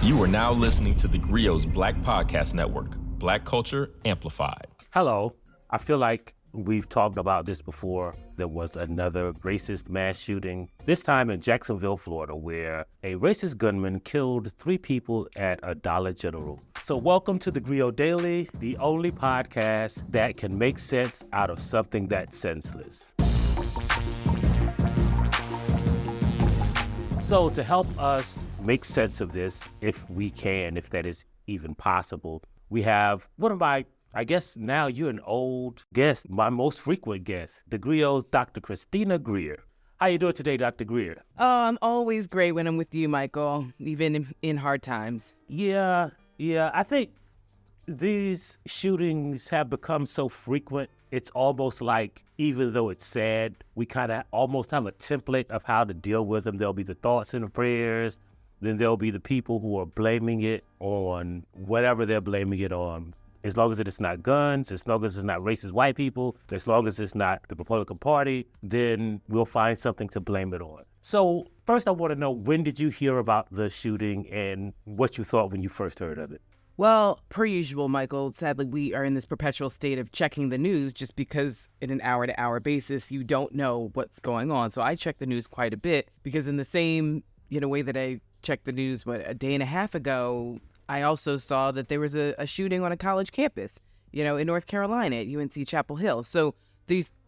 You are now listening to theGrio's Black Podcast Network, Black Culture Amplified. Hello. I feel like we've talked about this before. There was another racist mass shooting, this time in Jacksonville, Florida, where a racist gunman killed 3 people at a Dollar General. So welcome to theGrio Daily, the only podcast that can make sense out of something that's senseless. So to help us make sense of this, if we can, if that is even possible, we have one of my, I guess now you're an old guest, my most frequent guest, theGrio's Dr. Christina Greer. How you doing today, Dr. Greer? Oh, I'm always great when I'm with you, Michael, even in hard times. Yeah, I think these shootings have become so frequent, it's almost like, even though it's sad, we kind of almost have a template of how to deal with them. There'll be the thoughts and the prayers, then there'll be the people who are blaming it on whatever they're blaming it on. As long as it's not guns, as long as it's not racist white people, as long as it's not the Republican Party, then we'll find something to blame it on. So first I want to know, when did you hear about the shooting and what you thought when you first heard of it? Well, per usual, Michael, sadly, we are in this perpetual state of checking the news just because in an hour-to-hour basis, you don't know what's going on. So I check the news quite a bit because in the same way that I checked the news, a day and a half ago, I also saw that there was a shooting on a college campus, in North Carolina at UNC Chapel Hill. So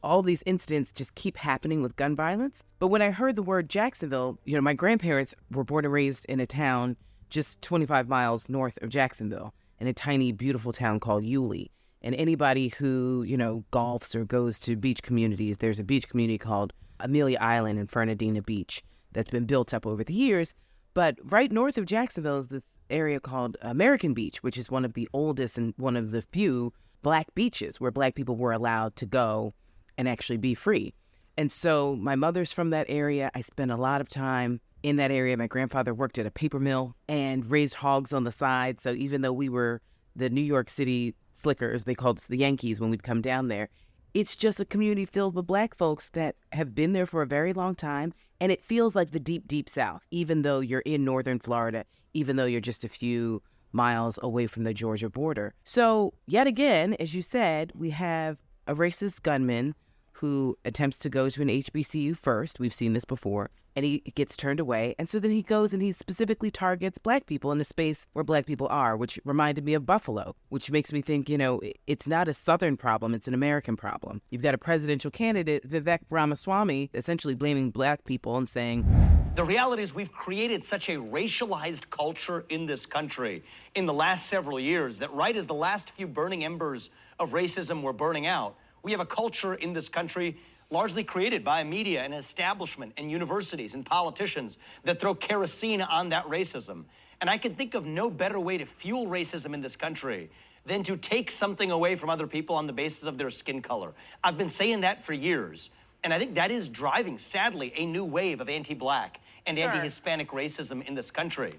all these incidents just keep happening with gun violence. But when I heard the word Jacksonville, my grandparents were born and raised in a town just 25 miles north of Jacksonville in a tiny, beautiful town called Yulee. And anybody who, golfs or goes to beach communities, there's a beach community called Amelia Island and Fernandina Beach that's been built up over the years. But right north of Jacksonville is this area called American Beach, which is one of the oldest and one of the few Black beaches where Black people were allowed to go and actually be free. And so my mother's from that area. I spent a lot of time in that area. My grandfather worked at a paper mill and raised hogs on the side. So even though we were the New York City Slickers, they called us the Yankees when we'd come down there, it's just a community filled with Black folks that have been there for a very long time. And it feels like the deep, deep South, even though you're in northern Florida, even though you're just a few miles away from the Georgia border. So yet again, as you said, we have a racist gunman who attempts to go to an HBCU first. We've seen this before. And he gets turned away. And so then he goes and he specifically targets Black people in a space where Black people are, which reminded me of Buffalo, which makes me think, it's not a Southern problem, it's an American problem. You've got a presidential candidate, Vivek Ramaswamy, essentially blaming Black people and saying, the reality is we've created such a racialized culture in this country in the last several years that right as the last few burning embers of racism were burning out, we have a culture in this country largely created by media and establishment and universities and politicians that throw kerosene on that racism. And I can think of no better way to fuel racism in this country than to take something away from other people on the basis of their skin color. I've been saying that for years. And I think that is driving, sadly, a new wave of anti-Black and anti-Hispanic racism in this country.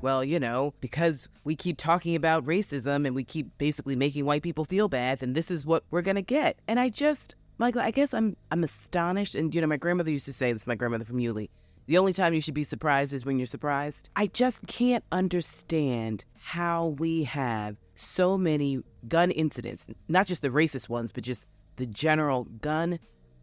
Well, because we keep talking about racism and we keep basically making white people feel bad, then this is what we're going to get. And Michael, I guess I'm astonished. And, my grandmother used to say this, my grandmother from Yulee, the only time you should be surprised is when you're surprised. I just can't understand how we have so many gun incidents, not just the racist ones, but just the general gun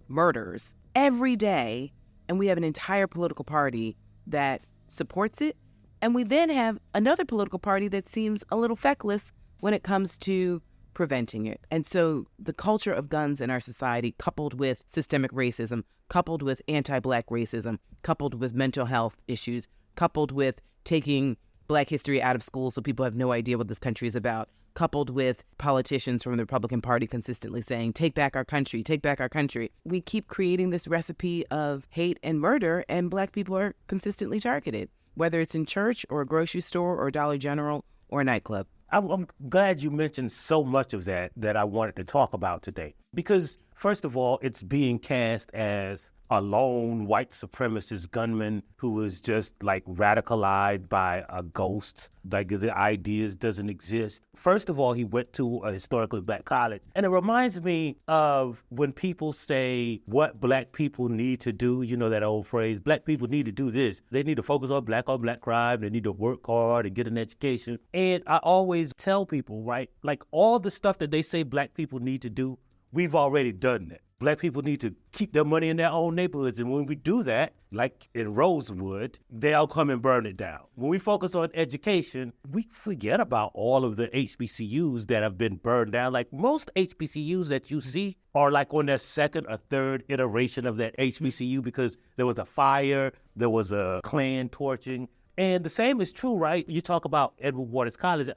murders every day. And we have an entire political party that supports it. And we then have another political party that seems a little feckless when it comes to preventing it. And so the culture of guns in our society, coupled with systemic racism, coupled with anti-Black racism, coupled with mental health issues, coupled with taking Black history out of school so people have no idea what this country is about, coupled with politicians from the Republican Party consistently saying, take back our country, take back our country. We keep creating this recipe of hate and murder, and Black people are consistently targeted, whether it's in church or a grocery store or Dollar General or a nightclub. I'm glad you mentioned so much of that I wanted to talk about today, because First of all, it's being cast as a lone white supremacist gunman who was just like radicalized by a ghost, like the ideas doesn't exist. First of all, he went to a historically black college. And it reminds me of when people say what black people need to do, you know that old phrase, black people need to do this. They need to focus on black crime. They need to work hard and get an education. And I always tell people, right, like all the stuff that they say black people need to do, we've already done that. Black people need to keep their money in their own neighborhoods. And when we do that, like in Rosewood, they'll come and burn it down. When we focus on education, we forget about all of the HBCUs that have been burned down. Like most HBCUs that you see are like on their second or third iteration of that HBCU because there was a fire, there was a Klan torching. And the same is true, right? You talk about Edward Waters College.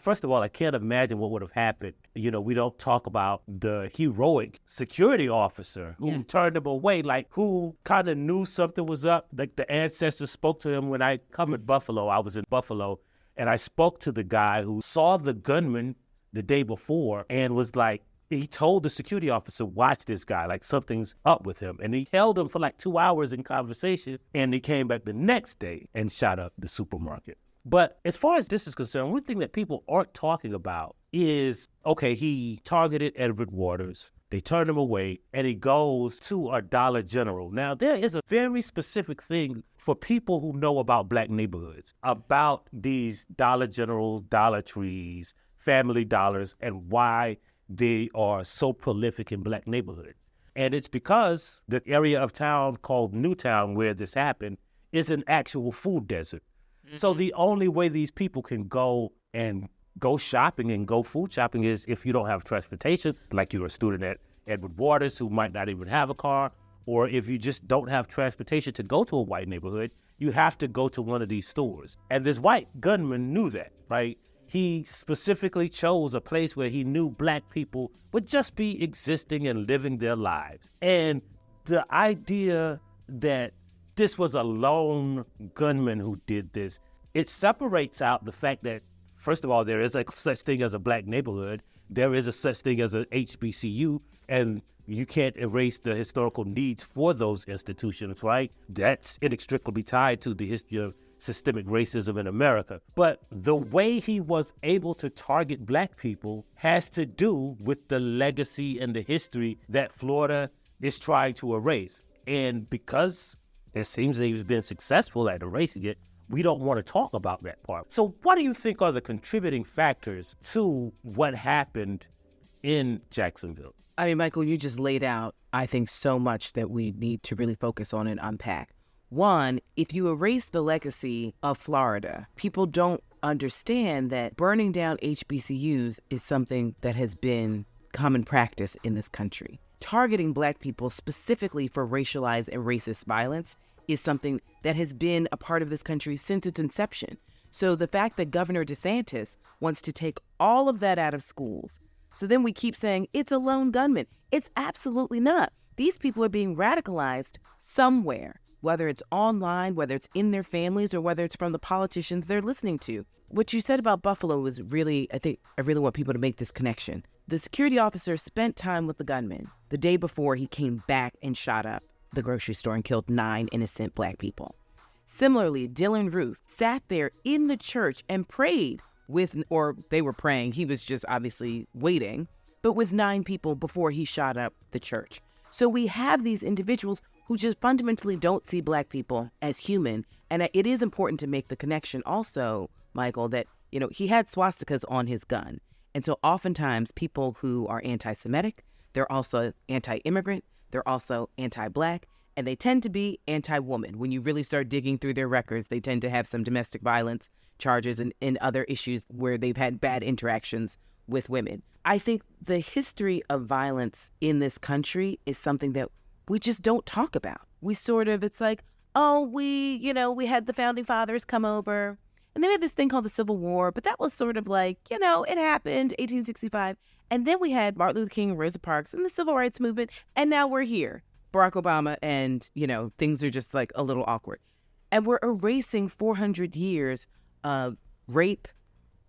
First of all, I can't imagine what would have happened. You know, we don't talk about the heroic security officer who turned him away, like who kind of knew something was up. Like the ancestors spoke to him when I covered Buffalo. I was in Buffalo, and I spoke to the guy who saw the gunman the day before and was like, he told the security officer, watch this guy, like something's up with him. And he held him for like 2 hours in conversation, and he came back the next day and shot up the supermarket. But as far as this is concerned, one thing that people aren't talking about is, okay, he targeted Edward Waters. They turned him away, and he goes to a Dollar General. Now, there is a very specific thing for people who know about black neighborhoods, about these Dollar Generals, Dollar Trees, Family Dollars, and why they are so prolific in black neighborhoods. And it's because the area of town called Newtown, where this happened, is an actual food desert. So the only way these people can go shopping and go food shopping is if you don't have transportation, like you're a student at Edward Waters who might not even have a car, or if you just don't have transportation to go to a white neighborhood, you have to go to one of these stores. And this white gunman knew that, right? He specifically chose a place where he knew black people would just be existing and living their lives. And the idea that this was a lone gunman who did this, it separates out the fact that, first of all, there is a such thing as a black neighborhood. There is a such thing as an HBCU, and you can't erase the historical needs for those institutions, right? That's inextricably tied to the history of systemic racism in America. But the way he was able to target black people has to do with the legacy and the history that Florida is trying to erase. And because it seems that he's been successful at erasing it, we don't want to talk about that part. So what do you think are the contributing factors to what happened in Jacksonville? I mean, Michael, you just laid out, I think, so much that we need to really focus on and unpack. One, if you erase the legacy of Florida, people don't understand that burning down HBCUs is something that has been common practice in this country. Targeting black people specifically for racialized and racist violence is something that has been a part of this country since its inception. So the fact that Governor DeSantis wants to take all of that out of schools, so then we keep saying it's a lone gunman. It's absolutely not. These people are being radicalized somewhere, whether it's online, whether it's in their families, or whether it's from the politicians they're listening to. What you said about Buffalo was really, I really want people to make this connection. The security officer spent time with the gunman the day before he came back and shot up the grocery store and killed 9 innocent black people. Similarly, Dylan Ruth sat there in the church and prayed with, or they were praying, he was just obviously waiting, but with 9 people before he shot up the church. So we have these individuals who just fundamentally don't see black people as human. And it is important to make the connection also, Michael, that, you know, he had swastikas on his gun. And so oftentimes people who are anti-Semitic, they're also anti-immigrant, they're also anti-black, and they tend to be anti-woman. When you really start digging through their records, they tend to have some domestic violence charges and other issues where they've had bad interactions with women. I think the history of violence in this country is something that we just don't talk about. It's like, oh, we had the founding fathers come over, and they had this thing called the Civil War, but that was sort of like, it happened, 1865. And then we had Martin Luther King and Rosa Parks and the Civil Rights Movement, and now we're here, Barack Obama, and, things are just like a little awkward. And we're erasing 400 years of rape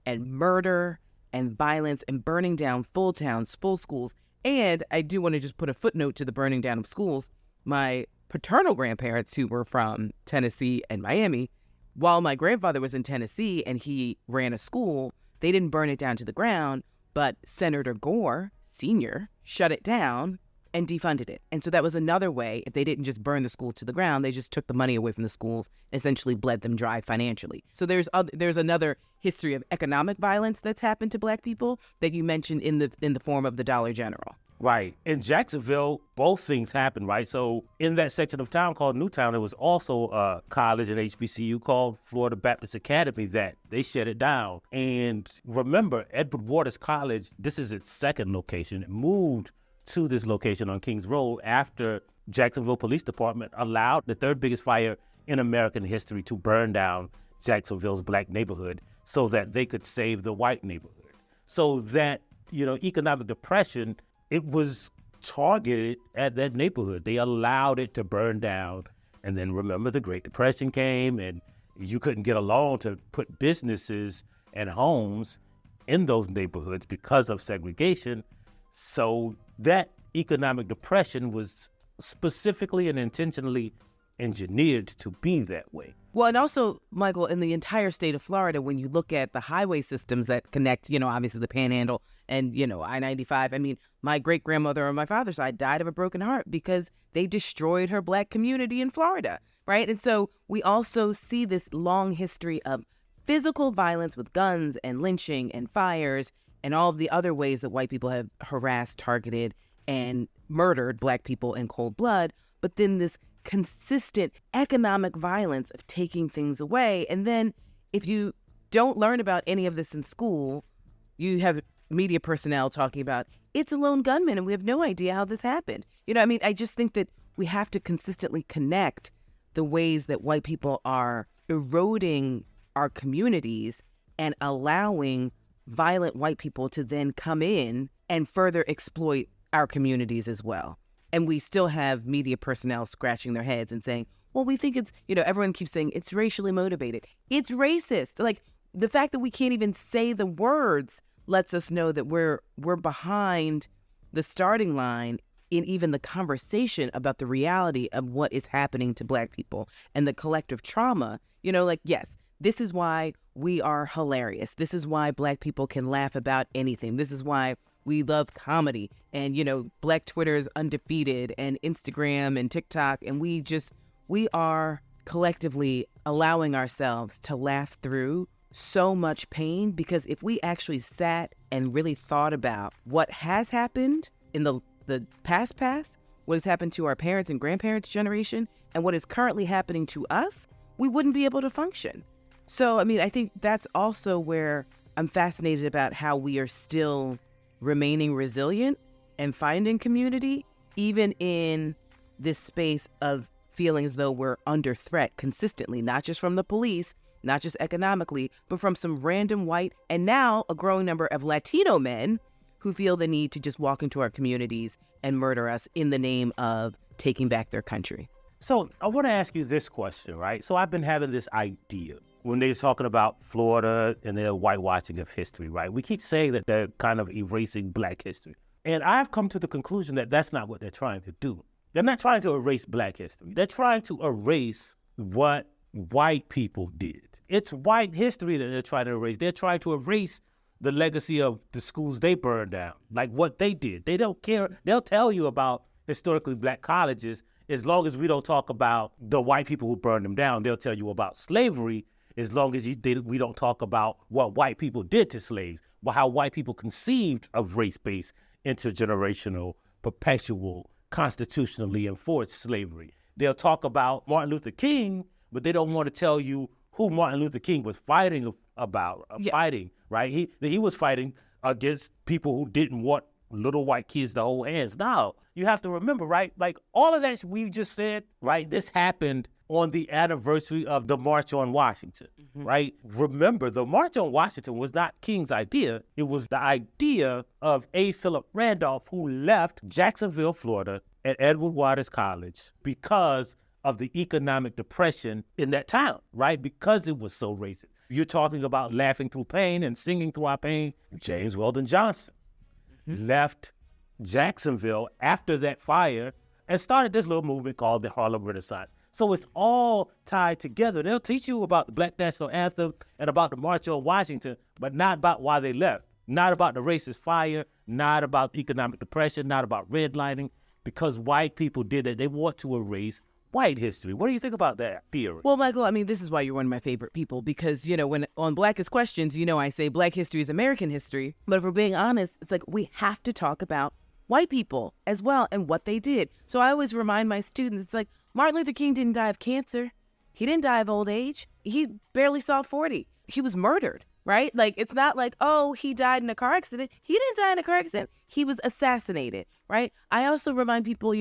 and murder and violence and burning down full towns, full schools. And I do want to just put a footnote to the burning down of schools. My paternal grandparents, who were from Tennessee and Miami, while my grandfather was in Tennessee and he ran a school, they didn't burn it down to the ground, but Senator Gore, Sr., shut it down and defunded it. And so that was another way. If they didn't just burn the school to the ground, they just took the money away from the schools and essentially bled them dry financially. So there's another history of economic violence that's happened to Black people that you mentioned in the form of the Dollar General. Right. In Jacksonville, both things happened, right? So in that section of town called Newtown, there was also a college and HBCU called Florida Baptist Academy that they shut it down. And remember, Edward Waters College, this is its second location. It moved to this location on Kings Road after Jacksonville Police Department allowed the third biggest fire in American history to burn down Jacksonville's Black neighborhood so that they could save the white neighborhood. So that, economic depression, it was targeted at that neighborhood. They allowed it to burn down. And then remember, the Great Depression came and you couldn't get a loan to put businesses and homes in those neighborhoods because of segregation. So that economic depression was specifically and intentionally engineered to be that way. Well, and also, Michael, in the entire state of Florida, when you look at the highway systems that connect, obviously the Panhandle and, I-95, I mean, my great-grandmother on my father's side died of a broken heart because they destroyed her Black community in Florida, right? And so we also see this long history of physical violence with guns and lynching and fires and all of the other ways that white people have harassed, targeted, and murdered Black people in cold blood, but then this consistent economic violence of taking things away. And then if you don't learn about any of this in school, you have media personnel talking about it's a lone gunman and we have no idea how this happened. I just think that we have to consistently connect the ways that white people are eroding our communities and allowing violent white people to then come in and further exploit our communities as well. And we still have media personnel scratching their heads and saying, well, we think it's, everyone keeps saying it's racially motivated. It's racist. Like, the fact that we can't even say the words lets us know that we're behind the starting line in even the conversation about the reality of what is happening to Black people and the collective trauma. Yes, this is why we are hilarious. This is why Black people can laugh about anything. This is why we love comedy and, Black Twitter is undefeated and Instagram and TikTok. And we are collectively allowing ourselves to laugh through so much pain, because if we actually sat and really thought about what has happened in the past, what has happened to our parents and grandparents' generation, and what is currently happening to us, we wouldn't be able to function. So, I think that's also where I'm fascinated about how we are still remaining resilient and finding community, even in this space of feeling as though we're under threat consistently, not just from the police, not just economically, but from some random white and now a growing number of Latino men who feel the need to just walk into our communities and murder us in the name of taking back their country. So I want to ask you this question, right? So I've been having this idea when they're talking about Florida and their whitewashing of history, right? We keep saying that they're kind of erasing Black history. And I've come to the conclusion that that's not what they're trying to do. They're not trying to erase Black history. They're trying to erase what white people did. It's white history that they're trying to erase. They're trying to erase the legacy of the schools they burned down, like what they did. They don't care. They'll tell you about historically Black colleges as long as we don't talk about the white people who burned them down. They'll tell you about slavery as long as we don't talk about what white people did to slaves, but how white people conceived of race-based, intergenerational, perpetual, constitutionally enforced slavery. They'll talk about Martin Luther King, but they don't want to tell you who Martin Luther King was fighting about, fighting, right? He was fighting against people who didn't want little white kids to hold hands. Now, you have to remember, right? Like all of that we just said, right? This happened on the anniversary of the March on Washington, right? Remember, the March on Washington was not King's idea. It was the idea of A. Philip Randolph, who left Jacksonville, Florida at Edward Waters College because of the economic depression in that town, right? Because it was so racist. You're talking about laughing through pain and singing through our pain. James Weldon Johnson left Jacksonville after that fire and started this little movement called the Harlem Renaissance. So it's all tied together. They'll teach you about the Black National Anthem and about the March on Washington, but not about why they left, not about the racist fire, not about economic depression, not about redlining, because white people did it. They want to erase white history. What do you think about that theory? Well, Michael, I mean, this is why you're one of my favorite people, because, when on Blackest Questions, I say Black history is American history. But if we're being honest, it's like we have to talk about white people as well and what they did. So I always remind my students, it's like Martin Luther King didn't die of cancer. He didn't die of old age. He barely saw 40. He was murdered, right? Like, it's not like, oh, he died in a car accident. He didn't die in a car accident. He was assassinated, right? I also remind people,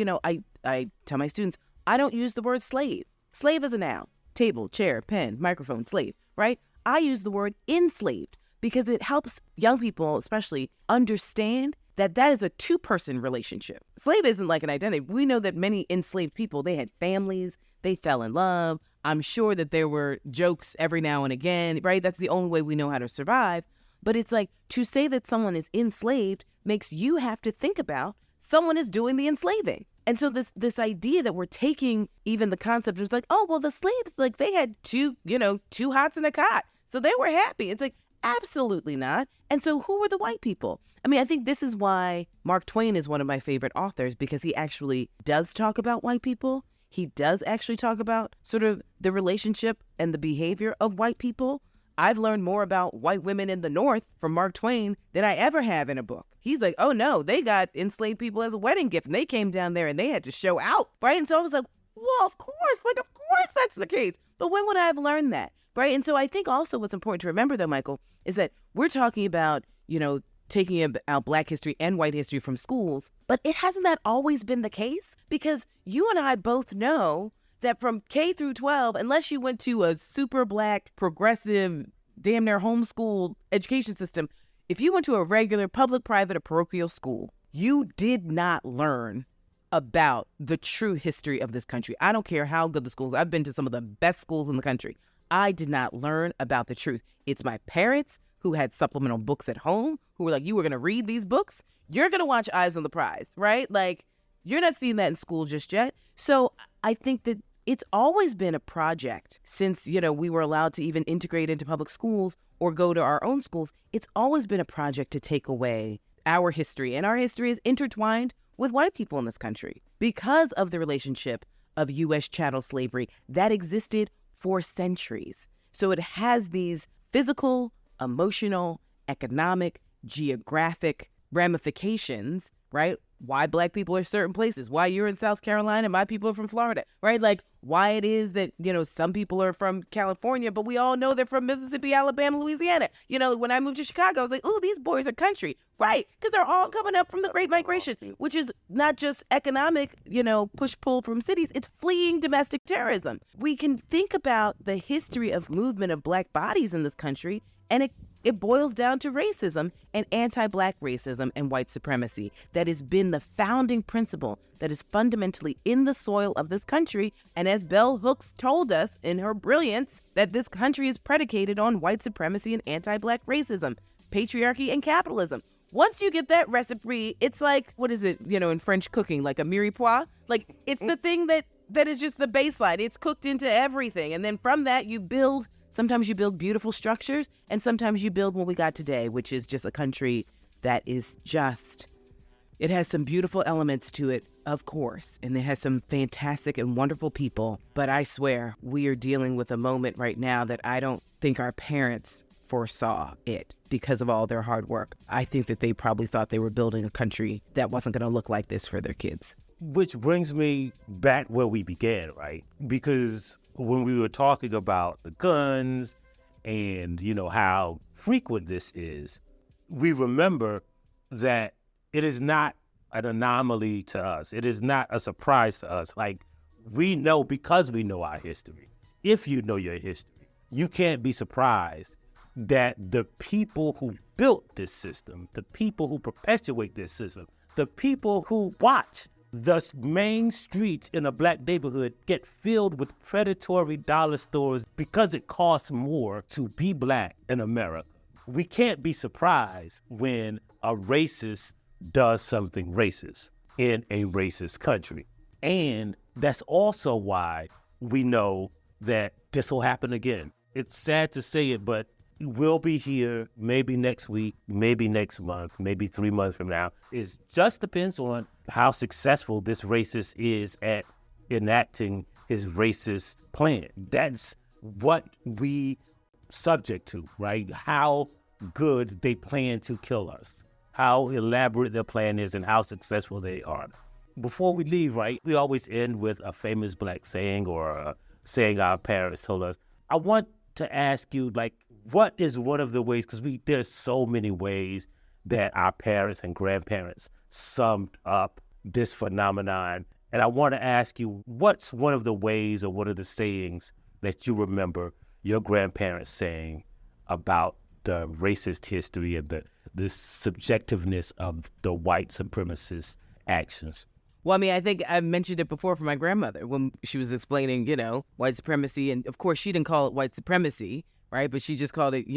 I tell my students, I don't use the word slave. Slave is a noun. Table, chair, pen, microphone, slave, right? I use the word enslaved because it helps young people, especially, understand that is a two-person relationship. Slave isn't like an identity. We know that many enslaved people, they had families, they fell in love. I'm sure that there were jokes every now and again, right? That's the only way we know how to survive. But it's like, to say that someone is enslaved makes you have to think about someone is doing the enslaving. And so this idea that we're taking even the concept is like, oh, well, the slaves, like they had two hots and a cot. So they were happy. It's like, absolutely not. And so who were the white people? I mean, I think this is why Mark Twain is one of my favorite authors, because he actually does talk about white people. He does actually talk about sort of the relationship and the behavior of white people. I've learned more about white women in the North from Mark Twain than I ever have in a book. He's like, oh no, they got enslaved people as a wedding gift and they came down there and they had to show out, right? And so I was like, well, of course that's the case. But when would I have learned that, right? And so I think also what's important to remember though, Michael, is that we're talking about, taking out Black history and white history from schools, but it hasn't that always been the case? Because you and I both know that from K through 12, unless you went to a super Black, progressive, damn near homeschool education system, if you went to a regular public, private, or parochial school, you did not learn about the true history of this country. I don't care how good the schools. I've been to some of the best schools in the country. I did not learn about the truth. It's my parents who had supplemental books at home who were like, you were going to read these books? You're going to watch Eyes on the Prize, right? Like, you're not seeing that in school just yet. So I think that it's always been a project since, we were allowed to even integrate into public schools or go to our own schools. It's always been a project to take away our history. And our history is intertwined with white people in this country because of the relationship of U.S. chattel slavery that existed for centuries. So it has these physical, emotional, economic, geographic ramifications, right? Why Black people are certain places, why you're in South Carolina and my people are from Florida, right? Like why it is that, some people are from California, but we all know they're from Mississippi, Alabama, Louisiana. When I moved to Chicago, I was like, ooh, these boys are country, right? Because they're all coming up from the Great Migration, which is not just economic, push-pull from cities, it's fleeing domestic terrorism. We can think about the history of movement of Black bodies in this country, and it boils down to racism and anti-Black racism and white supremacy that has been the founding principle that is fundamentally in the soil of this country. And as Bell Hooks told us in her brilliance, that this country is predicated on white supremacy and anti-Black racism, patriarchy and capitalism. Once you get that recipe, it's like, what is it, in French cooking, like a mirepoix? Like, it's the thing that is just the baseline. It's cooked into everything. And then from that, sometimes you build beautiful structures, and sometimes you build what we got today, which is just a country that is it has some beautiful elements to it, of course, and it has some fantastic and wonderful people. But I swear, we are dealing with a moment right now that I don't think our parents foresaw it because of all their hard work. I think that they probably thought they were building a country that wasn't going to look like this for their kids. Which brings me back where we began, right? Because when we were talking about the guns and, how frequent this is, we remember that it is not an anomaly to us. It is not a surprise to us. Like, we know because we know our history. If you know your history, you can't be surprised that the people who built this system, the people who perpetuate this system, the people who watch the main streets in a Black neighborhood get filled with predatory dollar stores because it costs more to be Black in America. We can't be surprised when a racist does something racist in a racist country. And that's also why we know that this will happen again. It's sad to say it, but we'll be here maybe next week, maybe next month, maybe 3 months from now. It just depends on how successful this racist is at enacting his racist plan. That's what we subject to, right? How good they plan to kill us, how elaborate their plan is, and how successful they are. Before we leave, right, we always end with a famous Black saying or a saying our parents told us. I want to ask you, like, what is one of the ways, because there's so many ways that our parents and grandparents summed up this phenomenon. And I want to ask you, what's one of the ways or one of the sayings that you remember your grandparents saying about the racist history and the subjectiveness of the white supremacist actions? Well, I mean, I think I mentioned it before for my grandmother when she was explaining, white supremacy. And of course, she didn't call it white supremacy, right? But she just called it,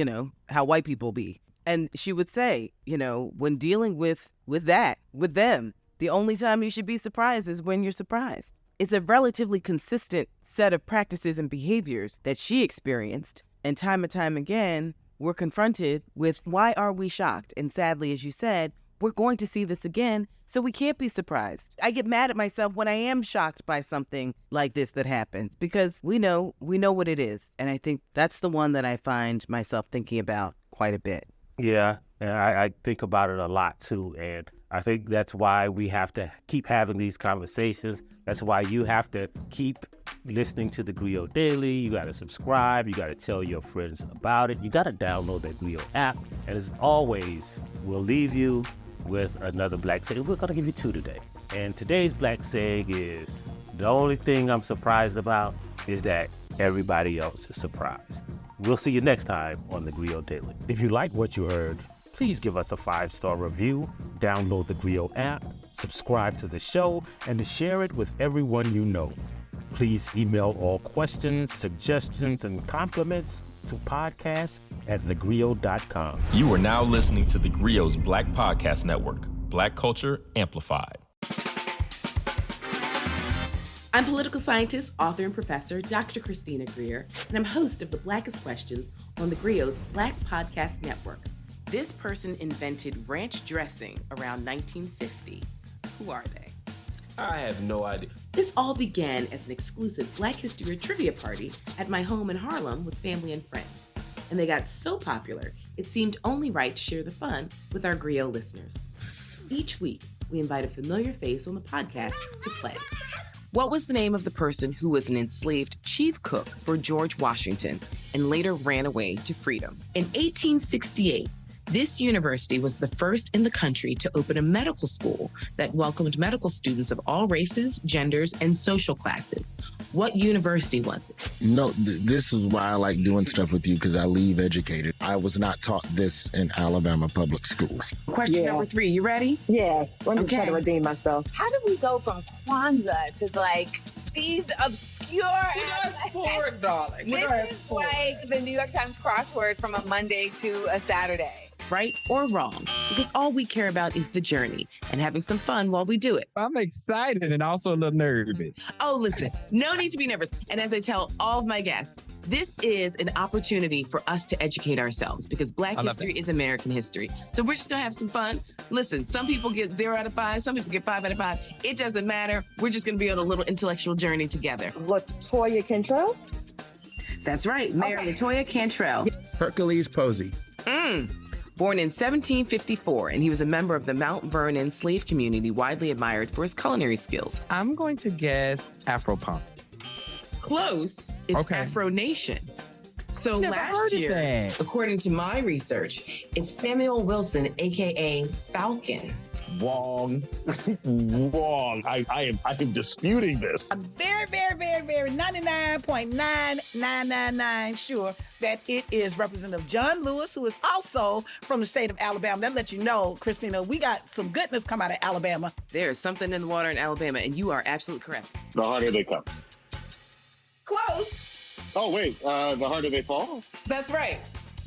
how white people be. And she would say, when dealing with them, the only time you should be surprised is when you're surprised. It's a relatively consistent set of practices and behaviors that she experienced. And time again, we're confronted with, why are we shocked? And sadly, as you said, we're going to see this again, so we can't be surprised. I get mad at myself when I am shocked by something like this that happens, because we know what it is. And I think that's the one that I find myself thinking about quite a bit. Yeah, and I think about it a lot too. And I think that's why we have to keep having these conversations. That's why you have to keep listening to theGrio Daily. You got to subscribe. You got to tell your friends about it. You got to download the theGrio app. And as always, we'll leave you with another Black saying. We're going to give you two today. And today's Black saying is, the only thing I'm surprised about is that everybody else is surprised. We'll see you next time on theGrio Daily. If you like what you heard, please give us a 5-star review, download the theGrio app, subscribe to the show, and share it with everyone you know. Please email all questions, suggestions, and compliments to podcast@thegrio.com. You are now listening to theGrio's Black Podcast Network, Black Culture Amplified. I'm political scientist, author, and professor Dr. Christina Greer, and I'm host of the Blackest Questions on theGrio's Black Podcast Network. This person invented ranch dressing around 1950. Who are they? I have no idea. This all began as an exclusive Black History trivia party at my home in Harlem with family and friends. And they got so popular, it seemed only right to share the fun with our Grio listeners. Each week, we invite a familiar face on the podcast to play. What was the name of the person who was an enslaved chief cook for George Washington and later ran away to freedom? In 1868, this university was the first in the country to open a medical school that welcomed medical students of all races, genders, and social classes. What university was it? No, this is why I like doing stuff with you, because I leave educated. I was not taught this in Alabama public schools. Question number 3, you ready? Yes. Let me try to Okay. redeem myself. How did we go from Kwanzaa to these obscure? Sport, darling. This is like the New York Times crossword from a Monday to a Saturday. Right or wrong? Because all we care about is the journey and having some fun while we do it. I'm excited and also a little nervous. Oh, listen, no need to be nervous. And as I tell all of my guests, this is an opportunity for us to educate ourselves, because Black history is American history. So we're just gonna have some fun. Listen, some people get 0 out of 5, some people get 5 out of 5. It doesn't matter. We're just gonna be on a little intellectual journey together. LaToya Cantrell? That's right, Mayor LaToya Cantrell. Hercules Posey. Born in 1754, and he was a member of the Mount Vernon slave community, widely admired for his culinary skills. I'm going to guess Afro-punk. Close. It's Okay. Afro Nation. So Never last heard of year, that. according to my research, it's Samuel Wilson, aka Falcon. Wrong. Wrong. I am disputing this. I'm very, very, very, very 99.9999 sure that it is Representative John Lewis, who is also from the state of Alabama. That lets you know, Christina, we got some goodness come out of Alabama. There's something in the water in Alabama, and you are absolutely correct. The harder they come. Close. Oh, wait. The harder they fall? That's right.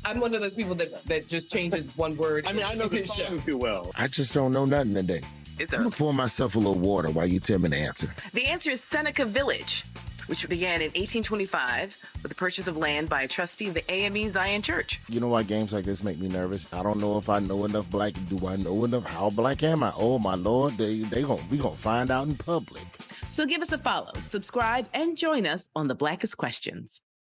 I'm one of those people that just changes one word. I mean, I know the song too well. I just don't know nothing today. It's I'm gonna pour myself a little water while you tell me the answer. The answer is Seneca Village, which began in 1825 with the purchase of land by a trustee of the AME Zion Church. You know why games like this make me nervous? I don't know if I know enough black. Do I know enough? How black am I? Oh my Lord, we gonna find out in public. So give us a follow, subscribe, and join us on the Blackest Questions.